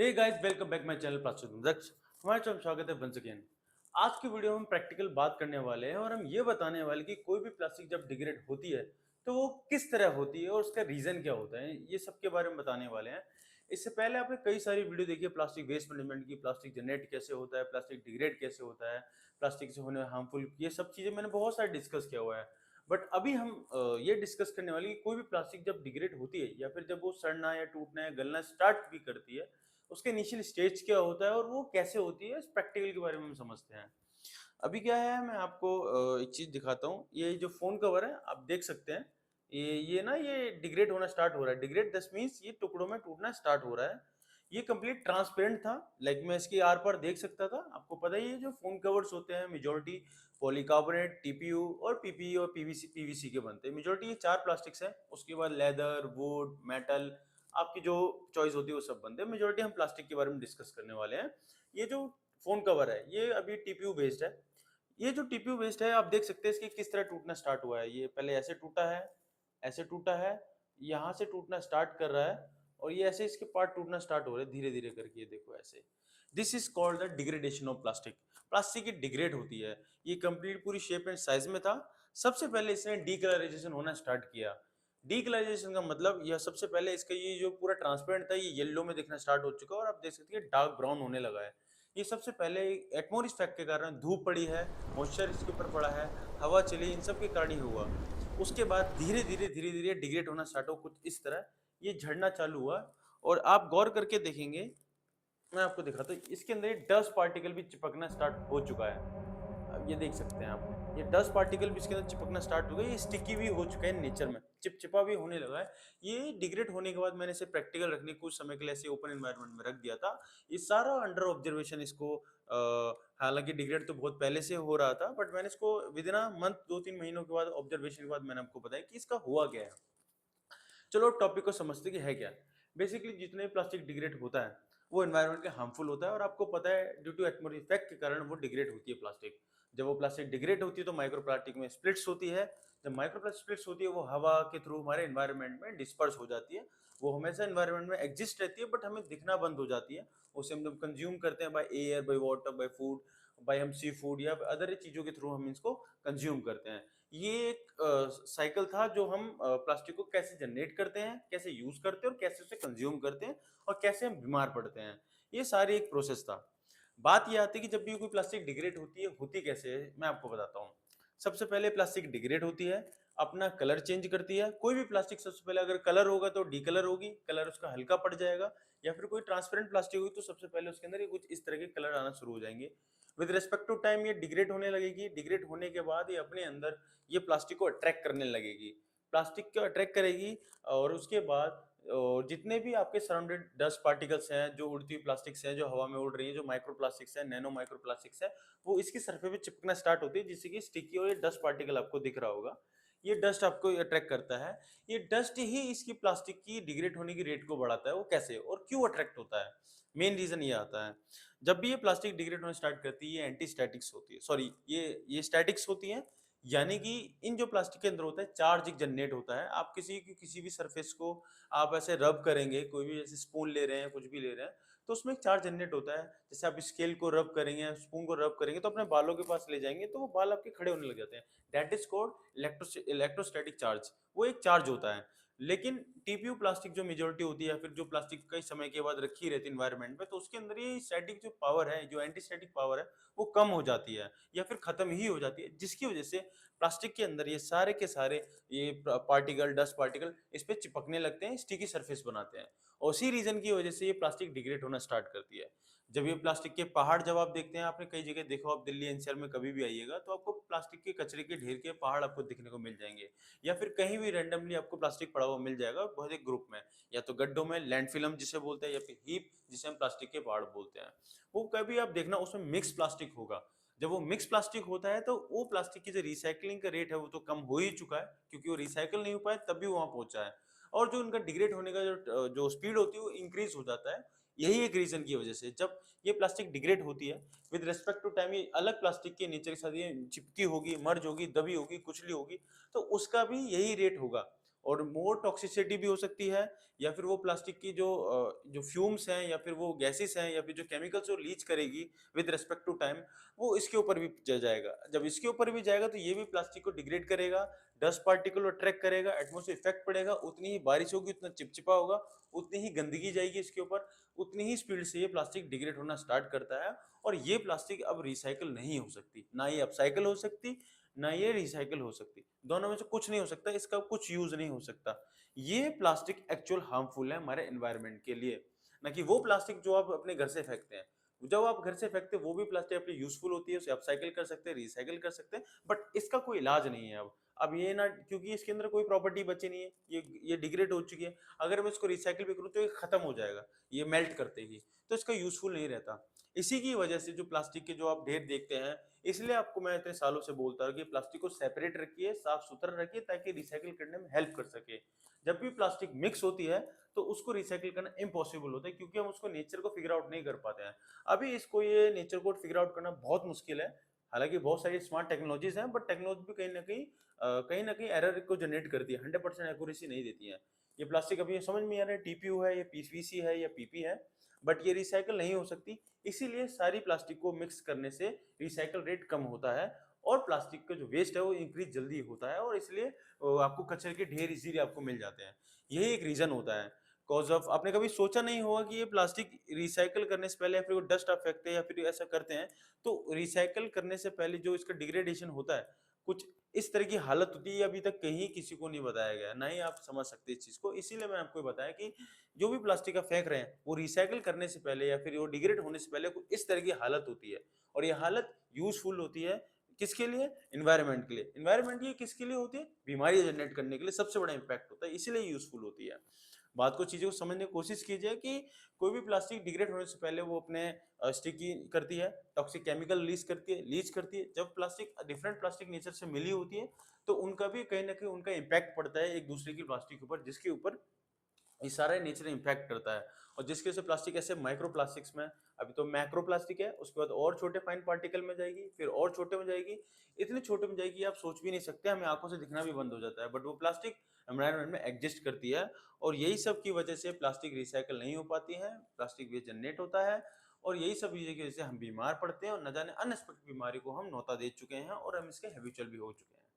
Hey guys, welcome back my channel plastic Daksh. हमारे channel में स्वागत है वंस अगेन। आज की वीडियो में हम प्रैक्टिकल बात करने वाले हैं और हम ये बताने वाले कि कोई भी प्लास्टिक जब डिग्रेड होती है तो वो किस तरह होती है और उसका रीजन क्या होता है, ये सब के बारे में बताने वाले हैं। इससे पहले आपने कई सारी वीडियो देखी है प्लास्टिक वेस्ट मैनेजमेंट की, प्लास्टिक जनरेट कैसे होता है, प्लास्टिक डिग्रेड कैसे होता है, प्लास्टिक से होने हार्मफुल, ये सब चीजें मैंने बहुत सारे डिस्कस किया हुआ है। बट अभी हम ये डिस्कस करने वाले कि कोई भी प्लास्टिक जब डिग्रेड होती है या फिर जब वो सड़ना या टूटना या गलना स्टार्ट भी करती है, उसके इनिशियल स्टेज क्या होता है और वो कैसे होती है, इस प्रैक्टिकल के बारे में हम समझते हैं। अभी क्या है, मैं आपको एक चीज दिखाता हूँ। ये जो फोन कवर है आप देख सकते हैं, ये डिग्रेड होना स्टार्ट हो रहा है। डिग्रेड दस मीन्स ये टुकड़ों में टूटना स्टार्ट हो रहा है। ये कंप्लीट ट्रांसपेरेंट था, लाइक मैं इसके आर पार देख सकता था। आपको पता ही है जो फोन कवर्स होते हैं मेजोरिटी पॉलीकार्बोनेट, टीपीयू और पीपीई और पीवीसी पीवीसी के बनते हैं। मेजोरिटी ये चार प्लास्टिक्स हैं, उसके बाद लेदर, वुड, मेटल, आपकी जो चॉइस होती है वो सब बनते हैं। मेजोरिटी हम प्लास्टिक के बारे में डिस्कस करने वाले हैं। ये जो फोन कवर है ये अभी टीपीयू बेस्ड है। ये जो टीपीयू बेस्ड है आप देख सकते हैं इसकी किस तरह टूटना स्टार्ट हुआ है। ये पहले ऐसे टूटा है, ऐसे टूटा है, यहाँ से टूटना स्टार्ट कर रहा है और ये ऐसे इसके पार्ट टूटना स्टार्ट हो रहे हैं धीरे धीरे करके। ये देखो ऐसे। This is called the degradation of plastic. Plastic की डिग्रेड होती है। ये कंप्लीट पूरी शेप एंड साइज में था। सबसे पहले इसने डीकलराइजेशन होना स्टार्ट किया। डीकलराइजेशन का मतलब यह सबसे पहले इसका ये जो पूरा ट्रांसपेरेंट था ये येलो में दिखना स्टार्ट हो चुका है और आप देख सकते हैं डार्क ब्राउन होने लगा है। ये सबसे पहले एटमॉस्फेरिक इफेक्ट के कारण धूप पड़ी है, मॉइस्चर इसके ऊपर पड़ा है, हवा चली, इन सब के कारण ही हुआ। उसके बाद धीरे धीरे डिग्रेड होना स्टार्ट हो कुछ इस तरह। ये झड़ना चालू हुआ और आप गौर करके देखेंगे, मैं आपको दिखाता हूँ, इसके अंदर ये डस्ट पार्टिकल भी चिपकना स्टार्ट हो चुका है। अब ये देख सकते हैं आप, ये डस्ट पार्टिकल भी इसके अंदर चिपकना स्टार्ट हो गया। ये स्टिकी भी हो चुका है नेचर में, चिपचिपा भी होने लगा है। ये डिग्रेड होने के बाद मैंने इसे प्रैक्टिकल रखने कुछ समय के लिए ऐसे ओपन एनवायरनमेंट में रख दिया था। ये सारा अंडर ऑब्जर्वेशन इसको, हालांकि डिग्रेड तो बहुत पहले से हो रहा था बट मैंने इसको विद इन अ मंथ 2-3 महीनों के बाद ऑब्जर्वेशन के बाद मैंने आपको बताया कि इसका हुआ क्या है। चलो टॉपिक को समझते कि है क्या। बेसिकली जितने प्लास्टिक डिग्रेड होता है वो एनवायरनमेंट के हार्मफुल होता है और आपको पता है ड्यू टू एटमॉस्फेरिक इफेक्ट के कारण वो डिग्रेड होती है प्लास्टिक। जब वो प्लास्टिक डिग्रेड होती है तो माइक्रो प्लास्टिक में स्प्लिट्स होती है। जब माइक्रो प्लास्टिक स्प्लिट्स होती है वो हवा के थ्रू हमारे एनवायरनमेंट में डिस्पर्स हो जाती है। वो हमेशा एनवायरनमेंट में एग्जिस्ट रहती है बट हमें दिखना बंद हो जाती है। उसे हम जब कंज्यूम करते हैं by air, by water, by food, by हम सी फूड या अदर चीजों के थ्रू हम इसको कंज्यूम करते हैं। ये एक साइकिल था जो हम प्लास्टिक को कैसे जनरेट करते हैं, कैसे यूज करते हैं और कैसे उसे कंज्यूम करते हैं और कैसे हम बीमार पड़ते हैं। ये सारी एक प्रोसेस था। बात ये आती है कि जब भी कोई प्लास्टिक डिग्रेड होती है, होती कैसे है, मैं आपको बताता हूँ। सबसे पहले प्लास्टिक डिग्रेड होती है, अपना कलर चेंज करती है। कोई भी प्लास्टिक सबसे पहले अगर कलर होगा तो डीकलर होगी, कलर उसका हल्का पड़ जाएगा। या फिर कोई ट्रांसपेरेंट प्लास्टिक होगी तो सबसे पहले उसके अंदर ये कुछ इस तरह के कलर आना शुरू हो जाएंगे। विद रिस्पेक्ट टू टाइम ये डिग्रेड होने लगेगी। डिग्रेड होने के बाद ये अपने अंदर ये प्लास्टिक को अट्रैक्ट करने लगेगी, प्लास्टिक को अट्रैक्ट करेगी। और उसके बाद और जितने भी आपके सराउंडेड डस्ट पार्टिकल्स हैं, जो उड़ती हुई प्लास्टिक्स हैं, जो हवा में उड़ रही हैं, जो माइक्रो प्लास्टिक्स हैं, नैनो माइक्रो प्लास्टिक्स हैं, वो इसकी सरफेस पे चिपकना स्टार्ट होती है जिससे कि स्टिकी और ये डस्ट पार्टिकल आपको दिख रहा होगा। ये डस्ट आपको अट्रैक्ट करता है। ये डस्ट ही इसकी प्लास्टिक की डिग्रेड होने की रेट को बढ़ाता है। वो कैसे और क्यों अट्रैक्ट होता है, मेन रीजन ये आता है। जब भी ये प्लास्टिक डिग्रेड होना स्टार्ट करती है ये एंटी स्टैटिक्स होती है, सॉरी ये स्टैटिक्स होती है। यानी कि इन जो प्लास्टिक के अंदर होता है चार्ज एक जनरेट होता है। आप किसी भी सरफेस को आप ऐसे रब करेंगे, कोई भी ऐसे स्पून ले रहे हैं, कुछ भी ले रहे हैं, तो उसमें एक चार्ज जनरेट होता है। जैसे आप स्केल को रब करेंगे, स्पून को रब करेंगे तो अपने बालों के पास ले जाएंगे तो वो बाल आपके खड़े होने लग जाते हैं। That is called electrostatic charge. वो एक चार्ज होता है। लेकिन टीपीयू प्लास्टिक जो मेजोरिटी होती है या फिर जो प्लास्टिक कई समय के बाद रखी रहती है इन्वायरमेंट में, तो उसके अंदर ये स्टैटिक जो पावर है, जो एंटी स्टैटिक पावर है, वो कम हो जाती है या फिर खत्म ही हो जाती है, जिसकी वजह से प्लास्टिक के अंदर ये सारे के सारे ये पार्टिकल, डस्ट पार्टिकल इस पे चिपकने लगते हैं, स्टिकी सरफेस बनाते हैं। और उसी रीजन की वजह से ये प्लास्टिक डिग्रेड होना स्टार्ट करती है। जब ये प्लास्टिक के पहाड़ जब आप देखते हैं, आपने कई जगह देखो, आप दिल्ली एनसीआर में कभी भी आइएगा तो आपको प्लास्टिक के कचरे के ढेर के पहाड़ आपको दिखने को मिल जाएंगे। या फिर कहीं भी रैंडमली आपको प्लास्टिक पड़ा हुआ मिल जाएगा बहुत एक ग्रुप में, या तो गड्ढों में, लैंडफिल हम जिसे बोलते हैं, या फिर हीप जिसे हम प्लास्टिक के पहाड़ बोलते हैं। वो कभी आप देखना उसमें मिक्स प्लास्टिक होगा। जब वो मिक्स प्लास्टिक होता है तो वो प्लास्टिक की जो रिसाइकलिंग का रेट है वो तो कम हो ही चुका है, क्योंकि वो रिसाइकल नहीं हो पाया तब भी वहां पहुंचा है। और जो उनका डिग्रेड होने का जो स्पीड होती है वो इंक्रीज हो जाता है। यही एक रीजन की वजह से जब ये प्लास्टिक डिग्रेड होती है विद रिस्पेक्ट टू टाइम, ये अलग प्लास्टिक के नेचर के साथ ये चिपकी होगी, मर्ज होगी, दबी होगी, कुचली होगी, तो उसका भी यही रेट होगा। और मोर टॉक्सिसिटी भी हो सकती है, या फिर वो प्लास्टिक की जो फ्यूम्स हैं या फिर वो गैसेस हैं या फिर जो केमिकल्स वो लीच करेगी विद रिस्पेक्ट टू टाइम, वो इसके ऊपर भी जाएगा। जब इसके ऊपर भी जाएगा तो ये भी प्लास्टिक को डिग्रेड करेगा, डस्ट पार्टिकल अट्रैक्ट करेगा, एटमॉस्फेयर इफेक्ट पड़ेगा, उतनी ही बारिश होगी, उतना चिपचिपा होगा, उतनी ही गंदगी जाएगी इसके ऊपर, उतनी ही स्पीड से ये प्लास्टिक डिग्रेड होना स्टार्ट करता है। और ये प्लास्टिक अब रिसाइकल नहीं हो सकती, ना ये अपसाइकल हो सकती, ना ये रिसाइकल हो सकती, दोनों में से कुछ नहीं हो सकता, इसका कुछ यूज नहीं हो सकता। ये प्लास्टिक एक्चुअल हार्मफुल है हमारे एनवायरनमेंट के लिए, ना कि वो प्लास्टिक जो आप अपने घर से फेंकते हैं। जब आप घर से फेंकते हैं वो भी प्लास्टिक अपनी यूजफुल होती है, उसे अपसाइकिल कर सकते हैं, रिसाइकिल कर सकते हैं, बट इसका कोई इलाज नहीं है अब ये ना, क्योंकि इसके अंदर कोई प्रॉपर्टी बची नहीं है, ये डिग्रेड हो चुकी है। अगर मैं इसको रिसाइकिल भी करूँ तो ये खत्म हो जाएगा, ये मेल्ट करते ही, तो इसका यूजफुल नहीं रहता। इसी की वजह से जो प्लास्टिक के जो आप ढेर देखते हैं, इसलिए आपको मैं इतने सालों से बोलता हूँ कि प्लास्टिक को सेपरेट रखिए, साफ सुथरा रखिए, ताकि रिसाइकिल करने में हेल्प कर सके। जब भी प्लास्टिक मिक्स होती है तो उसको रिसाइकिल करना इम्पॉसिबल होता है, क्योंकि हम उसको नेचर को फिगर आउट नहीं कर पाते हैं। अभी इसको ये नेचर को फिगर आउट करना बहुत मुश्किल है। हालांकि बहुत सारी स्मार्ट टेक्नोलॉजीज हैं, बट टेक्नोलॉजी भी कहीं ना कहीं एरर को जनरेट करती है, 100% एक्यूरेसी नहीं देती है। ये प्लास्टिक अभी समझ में आ रहा है, टीपीयू है, ये पीवीसी है या पीपी है, बट ये रिसाइकल नहीं हो सकती। इसीलिए सारी प्लास्टिक को मिक्स करने से रिसाइकल रेट कम होता है, और प्लास्टिक का जो वेस्ट है वो इंक्रीज जल्दी होता है, और इसलिए आपको कचरे के ढेर इजीली आपको मिल जाते हैं। यही एक रीजन होता है। कॉज ऑफ आपने कभी सोचा नहीं होगा कि ये प्लास्टिक रिसाइकल करने से पहले, या फिर वो डस्ट आप फेंकते हैं या फिर ऐसा करते हैं, तो रिसाइकल करने से पहले जो इसका डिग्रेडेशन होता है, कुछ इस तरह की हालत होती है, अभी तक कहीं किसी को नहीं बताया गया, ना ही आप समझ सकते इस चीज को। इसीलिए मैंने आपको बताया कि जो भी प्लास्टिक का फेंक रहे हैं वो रिसाइकिल करने से पहले या फिर वो डिग्रेड होने से पहले कुछ इस तरह की हालत होती है, और ये हालत यूजफुल होती है किसके लिए? एनवायरनमेंट के लिए। एनवायरनमेंट ये किसके लिए होती है? बीमारी जनरेट करने के लिए सबसे बड़ा इंपैक्ट होता है, इसीलिए यूजफुल होती है। बात को, चीजों को समझने की कोशिश कीजिए कि कोई भी प्लास्टिक डिग्रेड होने से पहले वो अपने स्टिकी करती है, टॉक्सिक केमिकल रिलीज करती है, लीच करती है। जब प्लास्टिक डिफरेंट प्लास्टिक नेचर से मिली होती है तो उनका भी कहीं ना कहीं उनका इम्पैक्ट पड़ता है एक दूसरे की प्लास्टिक के ऊपर, जिसके ऊपर ये सारा नेचर इम्पैक्ट करता है। और जिसकी वजह से प्लास्टिक ऐसे माइक्रो प्लास्टिक्स में, अभी तो मैक्रो प्लास्टिक है, उसके बाद और छोटे फाइन पार्टिकल में जाएगी, फिर और छोटे में जाएगी, इतने छोटे में जाएगी आप सोच भी नहीं सकते, हमें आंखों से दिखना भी बंद हो जाता है, बट वो प्लास्टिक एनवायरनमेंट में एग्जिस्ट करती है। और यही सब की वजह से प्लास्टिक रिसाइकल नहीं हो पाती है, प्लास्टिक वेस्ट जनरेट होता है, और यही सब चीज़ों की वजह से हम बीमार पड़ते हैं, और न जाने अनएक्सपेक्टेड बीमारी को हम नौता दे चुके हैं, और हम इसके हैबिचुअल भी हो चुके हैं।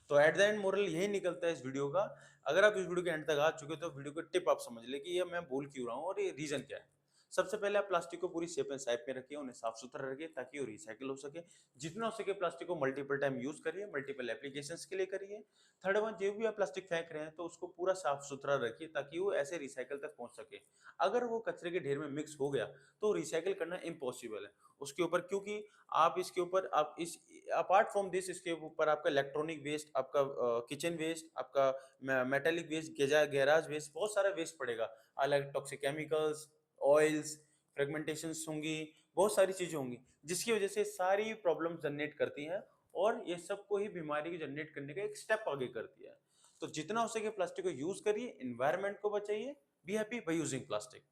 तो एट द एंड मोरल यही निकलता है इस वीडियो का। अगर आप इस वीडियो के एंड तक आ चुके हो तो वीडियो को टिप आप समझ ले कि ये मैं बोल क्यों रहा हूँ और ये रीजन क्या है। सबसे पहले आप प्लास्टिक को पूरी शेप एंड साइज में रखिए, उन्हें साफ सुथरा रखिए ताकि वो रिसाइकिल हो सके। जितना हो सके प्लास्टिक को मल्टीपल टाइम यूज करिए, मल्टीपल एप्लीकेशंस के लिए करिए। थर्ड वन, जो भी आप प्लास्टिक फेंक रहे हैं तो उसको पूरा साफ सुथरा रखिए ताकि वो ऐसे रिसाइकिल तक पहुंच सके। अगर वो कचरे के ढेर में मिक्स हो गया तो रिसाइकिल करना इम्पॉसिबल है उसके ऊपर, क्योंकि आप इसके ऊपर आप इस अपार्ट फ्रॉम दिस इसके ऊपर आपका इलेक्ट्रॉनिक वेस्ट, आपका किचन वेस्ट, आपका मेटेलिक वेस्ट, गैराज वेस्ट, बहुत सारा वेस्ट पड़ेगा। अलग टॉक्सिक केमिकल्स, ऑयल्स, फ्रेगमेंटेशंस होंगी, बहुत सारी चीजें होंगी, जिसकी वजह से सारी प्रॉब्लम जनरेट करती हैं, और ये सबको ही बीमारी को जनरेट करने का एक स्टेप आगे करती है। तो जितना हो सके प्लास्टिक को यूज करिए, एनवायरनमेंट को बचाइए। Be happy by using plastic.